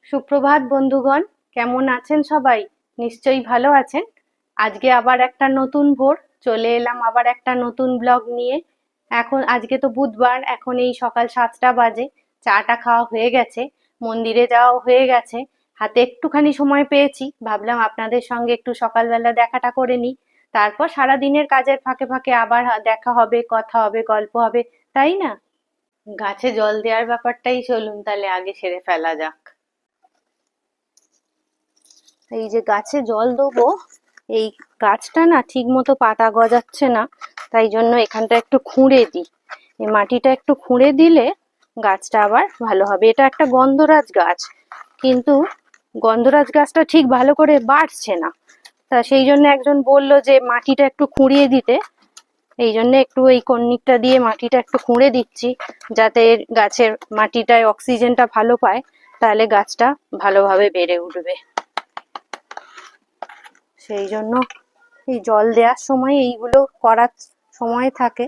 সুপ্রভাত বন্ধুগণ, কেমন আছেন সবাই? নিশ্চয়ই ভালো আছেন। আজকে আবার একটা নতুন ভোর, চলে এলাম আবার একটা নতুন ব্লগ নিয়ে। আজকে তো বুধবার, এখন এই সকাল 7টা বাজে। চাটা খাওয়া হয়ে গেছে, মন্দিরে যাওয়া হয়ে গেছে, হাতে একটুখানি সময় পেয়েছি, ভাবলাম আপনাদের সঙ্গে একটু সকালবেলা দেখাটা করে নিই। তারপর সারা দিনের কাজের ফাঁকে ফাঁকে আবার দেখা হবে, কথা হবে, গল্প হবে, তাই না? গাছে জল দেওয়ার ব্যাপারটাই চলুন তাহলে আগে সেরে ফেলা যাক। এই যে গাছে জল দেবো, এই গাছটা না ঠিক মতো পাতা গজাচ্ছে না, তাই জন্য এখানটা একটু খুঁড়ে দিই। এই মাটিটা একটু খুঁড়ে দিলে গাছটা আবার ভালো হবে। এটা একটা গন্ধরাজ গাছ, কিন্তু গন্ধরাজ গাছটা ঠিক ভালো করে বাড়ছে না। তা সেই জন্য একজন বলল যে মাটিটা একটু খুঁড়িয়ে দিতে, এই জন্য একটু এই কন্নিকটা দিয়ে মাটিটা একটু খুঁড়ে দিচ্ছি, যাতে গাছের মাটিটায় অক্সিজেনটা ভালো পায়, তাহলে গাছটা ভালোভাবে বেড়ে উঠবে। সেই জন্য এই জল দেওয়ার সময় এইগুলো করার সময় থাকে,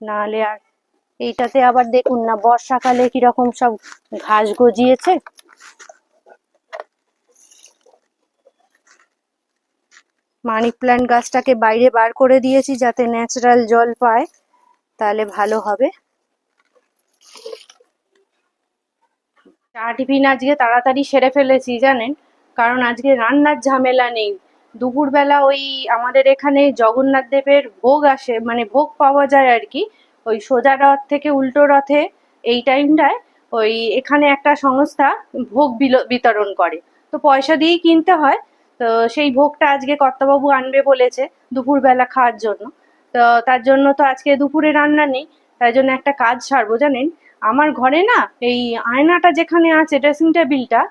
নাহলে আর এইটাতে আবার দেখুন না বর্ষাকালে কিরকম সব ঘাস গজিয়েছে। মানি প্ল্যান্ট গাছটাকে বাইরে বার করে দিয়েছি যাতে ন্যাচারাল জল পায়, তাহলে ভালো হবে। চা টিফিন আজকে তাড়াতাড়ি সেরে ফেলেছি জানেন, কারণ আজকে রান্নার ঝামেলা নেই। দুপুরবেলা ওই আমাদের এখানে জগন্নাথ দেবের ভোগ আসে, মানে ভোগ পাওয়া যায় আর কি, ওই সোজা রথ থেকে উল্টো রথে এই টাইমটায় ওই এখানে একটা সংস্থা ভোগ বিতরণ করে, তো পয়সা দিয়েই কিনতে হয়। তো সেই ভোগটা আজকে কর্তাবাবু আনবে বলেছে দুপুরবেলা খাওয়ার জন্য। তো তার জন্য তো আজকে দুপুরে রান্না নেই, তাই জন্য একটা কাজ সারবো জানেন। আমার ঘরে না এই আয়নাটা যেখানে আছে, ড্রেসিং টেবিলটা,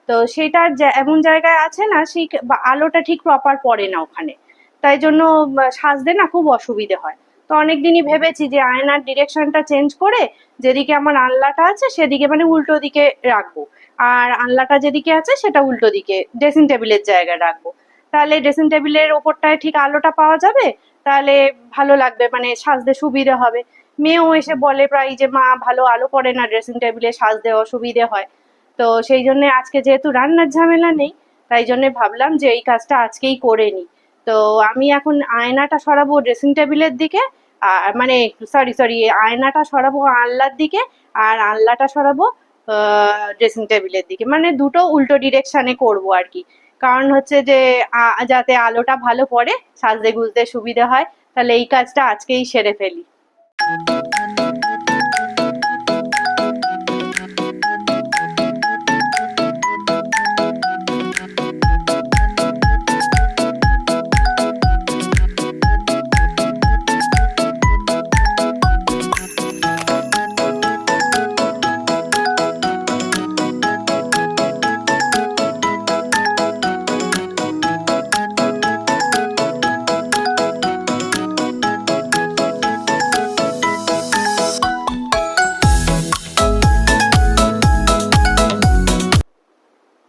তো সেটার এমন জায়গায় আছে না, সেই আলোটা ঠিক প্রপার পড়ে না ওখানে, তাই জন্য সাজতে না খুব অসুবিধে হয়। তো অনেকদিনই ভেবেছি যে আয়নার ডিরেকশনটা চেঞ্জ করে যেদিকে আমার আনলাটা আছে সেদিকে, মানে উল্টো দিকে রাখবো, আর আনলাটা যেদিকে আছে সেটা উল্টো দিকে ড্রেসিং টেবিলের জায়গায় রাখবো। তাহলে ড্রেসিং টেবিলের ওপরটায় ঠিক আলোটা পাওয়া যাবে, তাহলে ভালো লাগবে, মানে সাজতে সুবিধে হবে। মেয়েও এসে বলে প্রায় যে মা ভালো আলো পড়ে না ড্রেসিং টেবিলে, সাজতে অসুবিধে হয়। তো সেই জন্য আজকে যেহেতু রান্নার ঝামেলা নেই, তাই জন্য ভাবলাম যে এই কাজটা আজকেই করে নিই। তো আমি এখন আয়নাটা সরাবো ড্রেসিং টেবিলের দিকে, আর মানে সরি সরি, আয়নাটা সরাবো আনলার দিকে, আর আনলাটা সরাবো ড্রেসিং টেবিলের দিকে, মানে দুটো উল্টো ডিরেকশনে করবো আর কি। কারণ হচ্ছে যে যাতে আলোটা ভালো পড়ে, সাজতে গুজতে সুবিধা হয়। তাহলে এই কাজটা আজকেই সেরে ফেলি।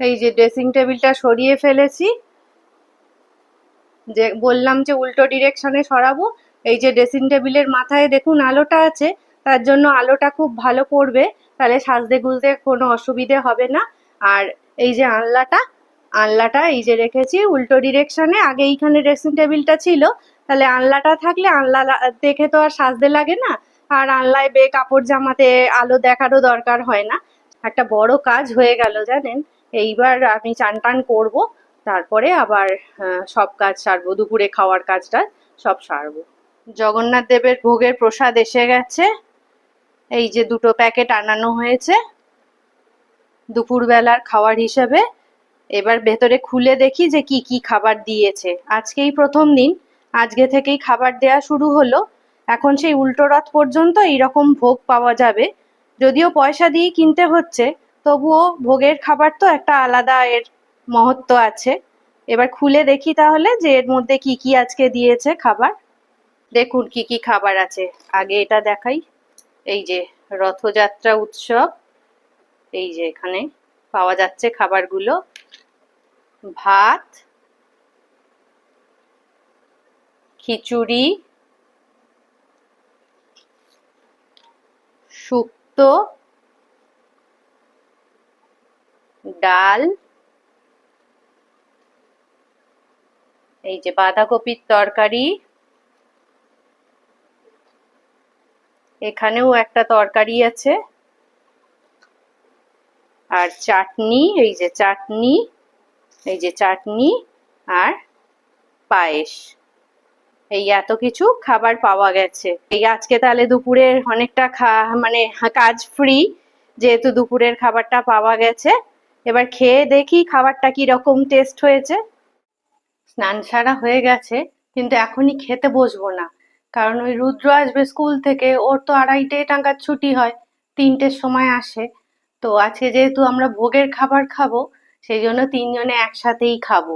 এই যে ড্রেসিং টেবিলটা সরিয়ে ফেলেছি, যে বললাম যে উল্টো ডিরেকশনে সরাবো। এই যে ড্রেসিং টেবিলের মাথায় দেখুন আলোটা আছে, তার জন্য আলোটা খুব ভালো পড়বে, তাহলে সাজতে গুজতে কোনো অসুবিধে হবে না। আর এই যে আনলাটা, আনলাটা এই যে রেখেছি উল্টো ডিরেকশনে, আগে এইখানে ড্রেসিং টেবিলটা ছিল, তাহলে আনলাটা থাকলে আনলা দেখে তো আর সাজতে লাগে না, আর আনলায় কাপড় জামাতে আলো দেখারও দরকার হয় না। একটা বড় কাজ হয়ে গেল জানেন। এইবার আমি চান টান করবো, তারপরে আবার সব কাজ সারবো, দুপুরে খাওয়ার কাজটা সব সারবো। জগন্নাথ দেবের ভোগের প্রসাদ এসে গেছে, এই যে দুটো প্যাকেট আনানো হয়েছে দুপুরবেলার খাওয়ার হিসেবে। এবার ভেতরে খুলে দেখি যে কি কি খাবার দিয়েছে। আজকেই প্রথম দিন, আজকে থেকেই খাবার দেয়া শুরু হলো। এখন সেই উল্টো রথ পর্যন্ত এইরকম ভোগ পাওয়া যাবে, যদিও পয়সা দিয়ে কিনতে হচ্ছে, তবুও ভোগের খাবার তো একটা আলাদা এর মহত্ব আছে। এবার খুলে দেখি তাহলে যে এর মধ্যে কি কি আজকে দিয়েছে খাবার। দেখুন কি কি খাবার আছে, আগে এটা দেখাই। এই যে রথযাত্রা উৎসব, এই যে এখানে পাওয়া যাচ্ছে খাবারগুলো। ভাত, খিচুড়ি, শুক্তো, ডাল, এই যে বাঁধাকপির তরকারি, এখানেও একটা তরকারি আছে, আর চাটনি, এই যে চাটনি, এই যে চাটনি, আর পায়েস। এই এত কিছু খাবার পাওয়া গেছে। এই আজকে তাহলে দুপুরের অনেকটা মানে কাজ ফ্রি, যেহেতু দুপুরের খাবারটা পাওয়া গেছে। এবার খেয়ে দেখি খাবারটা কি রকম টেস্ট হয়েছে। স্নান সারা হয়ে গেছে, কিন্তু এখনই খেতে বসবো না, কারণ ওই রুদ্র আসবে স্কুল থেকে, ওর তো 2:30 নাগাদ ছুটি হয়, 3টের সময় আসে। তো আজকে যেহেতু আমরা ভোগের খাবার খাবো, সেই জন্য 3জনে একসাথেই খাবো।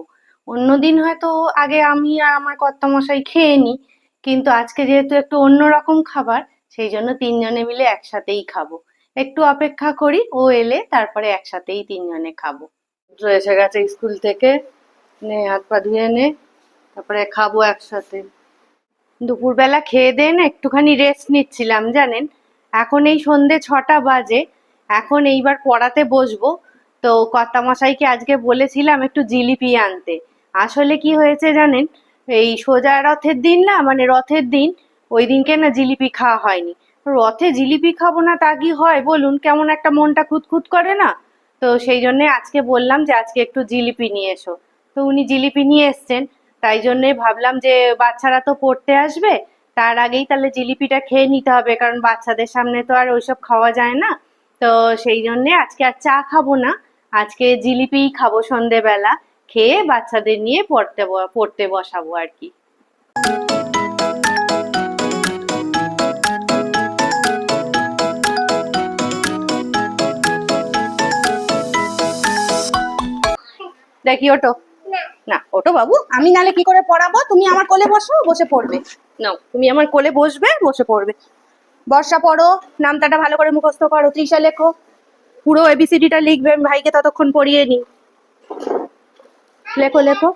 অন্যদিন হয়তো আগে আমি আর আমার কর্তামশাই খেয়ে নিই, কিন্তু আজকে যেহেতু একটু অন্যরকম খাবার, সেই জন্য 3জনে মিলে একসাথেই খাবো। একটু অপেক্ষা করি, ও এলে তারপরে একসাথেই 3জনে খাবো। রুদ্র এসে গেছে স্কুল থেকে, নে হাত পা ধুয়ে নে, তারপরে খাবো একসাথে। দুপুরবেলা খেয়ে দিয়ে না একটুখানি রেস্ট নিচ্ছিলাম জানেন। এখন এই সন্ধে 6টা বাজে, এখন এইবার পড়াতে বসবো। তো কর্তামশাইকে আজকে বলেছিলাম একটু জিলিপি আনতে। আসলে কি হয়েছে জানেন, এই সোজা রথের দিন না, মানে রথের দিন, ওই দিনকে না জিলিপি খাওয়া হয়নি। রথে জিলিপি খাবো না তা কি হয় বলুন, কেমন একটা মনটা খুঁতখুত করে না। তো সেই জন্যে আজকে বললাম যে আজকে একটু জিলিপি নিয়ে এসো। তো উনি জিলিপি নিয়ে এসছেন, তাই জন্যে ভাবলাম যে বাচ্চারা তো পড়তে আসবে, তার আগেই তাহলে জিলিপিটা খেয়ে নিতে হবে, কারণ বাচ্চাদের সামনে তো আর ওইসব খাওয়া যায় না। তো সেই জন্যে আজকে আর চা খাবো না, আজকে জিলিপিই খাবো সন্ধেবেলা, খেয়ে বাচ্চাদের নিয়ে পড়তে বসাবো আর কি। দেখি ওটো, না ওটো বাবু, আমি নালে কি করে পড়াবো, তুমি আমার কোলে বসো, বসে পড়বে। নাও তুমি আমার কোলে বসবে, বসে পড়বে। বর্ষা পড়ো, নামটাটা ভালো করে মুখস্থ করো, তৃষা লেখো, পুরো এবিসিডিটা লিখবে, আমি ভাইকে ততক্ষণ পড়িয়ে নি। লেখো লেখো।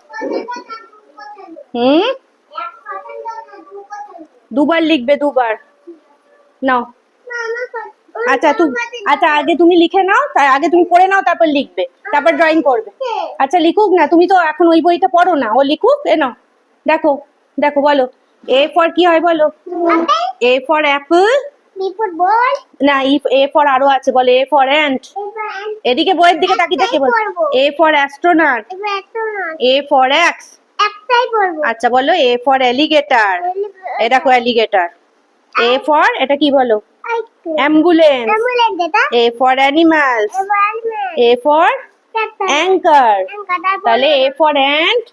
হুম, দুবার লিখবে, দুবার। নাও, আচ্ছা আগে তুমি লিখে নাও, তাই আগে তুমি পড়ে নাও, তারপর লিখবে, তারপর ড্রয়িং করবে। আচ্ছা লিখুক না, তুমি তো এখন ওই বইটা পড়ো না, ও লিখুক। এ নাও, দেখো দেখো, বলো এ ফর কি হয় বলো। A for Apple. না, এ ফর আরো আছে, বলে এ ফর অ্যান্ট। এদিকে বইয়ের দিকে তাকিয়ে তাকিয়ে বল। A for astronaut. A for axe. আচ্ছা বলো এ ফর এলিগেটর। এ দেখো এলিগেটর। এ ফর এটা কি বলো, ambulance. A for animals. A for anchor. তাহলে এ ফর অ্যান্ট।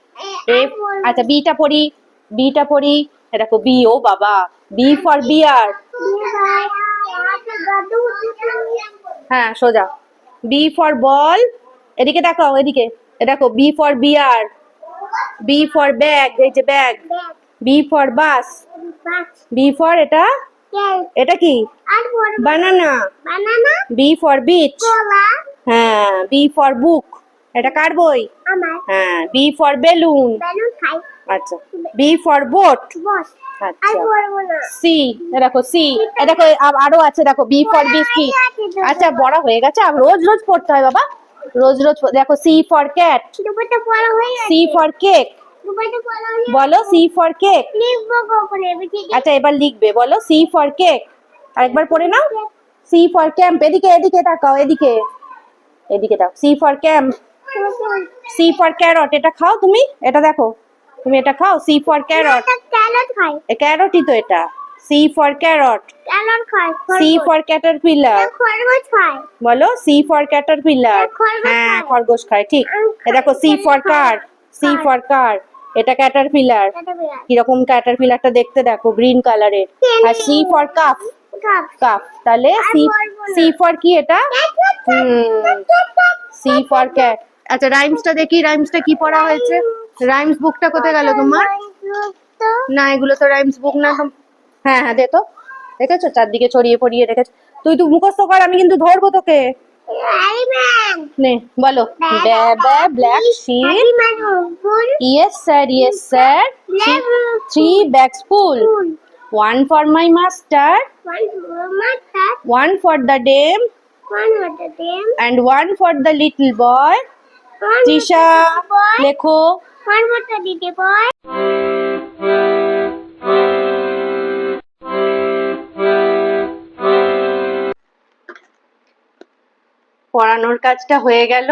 আচ্ছা বিটা পড়ি, বিটা পড়ি। দেখো বি, ও বাবা, বি ফর বিয়ার। হ্যাঁ সোজা। বি ফর বল, এদিকে দেখো, এদিকে দেখো, B for bear. B for bag, এই যে bag. B for bus. B for এটা, এটা কি, বানানা। B for beach. হ্যাঁ, বি ফর বুক, এটা কার বই? হ্যাঁ, বি ফর বেলুন। আচ্ছা, বি ফর বোট। আচ্ছা, সি, দেখো সি, দেখো আরো আছে, দেখো বি ফর বিস্কিট। আচ্ছা বড় হয়ে গেছে, আর রোজ রোজ পড়তে হয় বাবা, রোজ রোজ। দেখো C for cat. C for cake, বলো সি ফর কেক। আচ্ছা এবার লিখবে, বলো সি ফর কেক। আরেকবার পড়ে নাও। সি ফর ক্যাম্প, এদিকে এদিকে তাকাও, এদিকে এদিকে দাও। C for camp. C for carrot, এটা খাও তুমি, এটা দেখো, তুমি এটা খাও। সি ফর ক্যারট, ক্যারটই তো এটা। C for carrot. C for caterpillar, বলো সি ফর ক্যাটারপিলার। হ্যাঁ খরগোশ খায়, ঠিক। এ দেখো C for car. C for car, এটা ক্যাটারপিলার। কিরকম ক্যাটারপিলারটা দেখতে দেখো, গ্রিন কালারের। আর সি ফর কাফ, কাফ। তাহলে সি ফর কি এটা? C for cat. আচ্ছা রাইমসটা দেখি, রাইমসটা কি পড়া হয়েছে? রাইমস বুকটা কোথায় গেল তোমার? না এগুলো তো রাইমস বুক না। হ্যাঁ হ্যাঁ দে তো, দেখেছো চারদিকে ছড়িয়ে পড়িয়ে রেখেছো। তুই তো মুখস্থ কর, আমি কিন্তু ধরবো তোকে। নে বলো। Black sheep. Yes sir, yes sir. 3 bags full. 1 for my master. 1 for the dame. One for the them. and one for the little boy. One Trisha, boy. লেখো। One for the little boy. পড়ানোর কাজটা হয়ে গেল,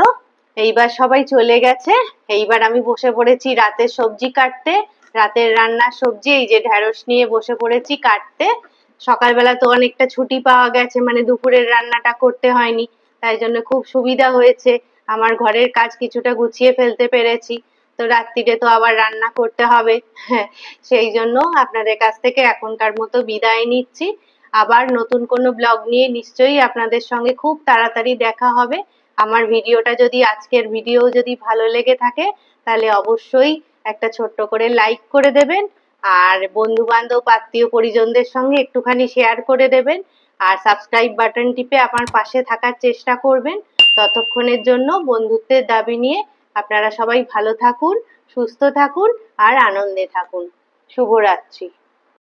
এইবার সবাই চলে গেছে। এইবার আমি বসে পড়েছি রাতের সবজি কাটতে। রাতের রান্নার সবজি এই যে ঢেঁড়স নিয়ে বসে পড়েছি কাটতে। সকালবেলা তো অনেকটা ছুটি পাওয়া গেছে, মানে দুপুরের রান্নাটা করতে হয়নি, তাই জন্য খুব সুবিধা হয়েছে। আমার ঘরের কাজ কিছুটা গুছিয়ে ফেলতে পেরেছি। তো রাত্রিরে তো আবার রান্না করতে হবে। হ্যাঁ, সেই জন্য আপনাদের কাছ থেকে এখনকার মতো বিদায় নিচ্ছি। আবার নতুন কোনো ব্লগ নিয়ে নিশ্চয়ই আপনাদের সঙ্গে খুব তাড়াতাড়ি দেখা হবে। আমার ভিডিওটা যদি আজকের ভিডিও যদি ভালো লেগে থাকে তাহলে অবশ্যই একটা ছোট্ট করে লাইক করে দেবেন, আর বন্ধু বান্ধব আত্মীয় পরিজনদের সঙ্গে একটুখানি শেয়ার করে দেবেন, আর সাবস্ক্রাইব বাটন টিপে আমার পাশে থাকার চেষ্টা করবেন। ততক্ষণের জন্য বন্ধুত্বের দাবি নিয়ে আপনারা সবাই ভালো থাকুন, সুস্থ থাকুন আর আনন্দে থাকুন। শুভরাত্রি।